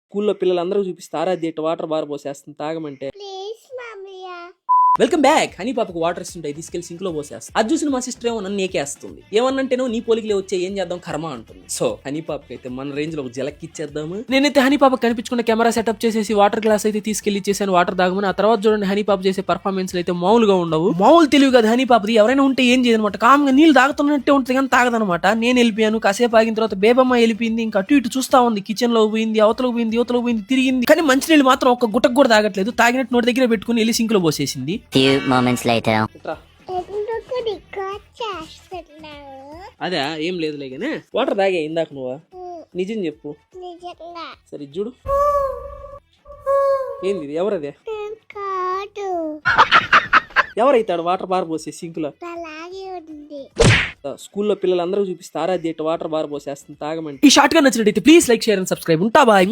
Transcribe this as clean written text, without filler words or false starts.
స్కూల్లో పిల్లలందరూ చూపిస్తారు అది వాటర్ బార్ పోసేస్తుంది తాగమంటే. ప్లీజ్ మమ్మీయా. Welcome back. హనీ పాపకు వాటర్ ఇస్తుంటాయి తీసుకెళ్లి సింక్ లో పోసేస్తా. అది చూసిన మా సిస్టర్ ఏమో నన్ను నేకేస్తుంది. ఏమన్నంటేనో నీ పోలికలే వచ్చే ఏం చేద్దాం కర్మ అంటుంది. సో హనీ పాపకి అయితే మన రేంజ్ లో ఒక జలక్ ఇచ్చేద్దాము. నేనైతే హనీ పాప కనిపించుకున్న కెమెరా సెటప్ చేసేసి వాటర్ గ్లాస్ అయితే తీసుకెళ్లి ఇచ్చేసాను వాటర్ తాగమని. ఆ తర్వాత చూడండి హనీ పాప చేసే పర్ఫార్మెన్స్ అయితే మామూలుగా ఉండవు. మామూలు తెలివి కాదు హనీ పాపది. ఎవరైనా ఉంటే ఏం చేయదనమాట, కామ్గా నీళ్ళు తాగుతున్నట్టే ఉంటుంది కానీ తాగదనమాట. నేను వెళ్ళిపోయాను, కాసేపు ఆగిన తర్వాత బేబమ్మ వెళ్ళిపోయింది. ఇంకా అటు ఇటు చూస్తా ఉంది. కిచెన్ లో పోయింది, అవతలకు పోయింది, యువతలకు పోయింది, తిరిగింది. కానీ మంచినీళ్ళు మాత్రం ఒక గుట్టకు కూడా తాగట్లేదు. తాగినట్టు నోటి దగ్గర పెట్టుకుని వెళ్ళి సింక్ లో పోసేసింది. Few moments later. ఎందుకు రికార్డ్ చేస్తున్నావు? అదే ఏం లేదులే కానీ వాటర్ తాగా ఇందాక నువ్వు నిజం చెప్పు. నిజంగా సరే చూడు ఏంది ఇది? ఎవరదే? కాదు, ఎవరైతాడు వాటర్ బార్ పోసే సింక్ లో? అలాగే ఉంది. స్కూల్లో పిల్లలందరూ చూపిస్తారు అది వాటర్ బార్ పోసేస్తుంది తాగమంటే. ఈ షార్ట్ గా నచ్చినట్టయితే please like share and subscribe. ఉంటా బాయ్.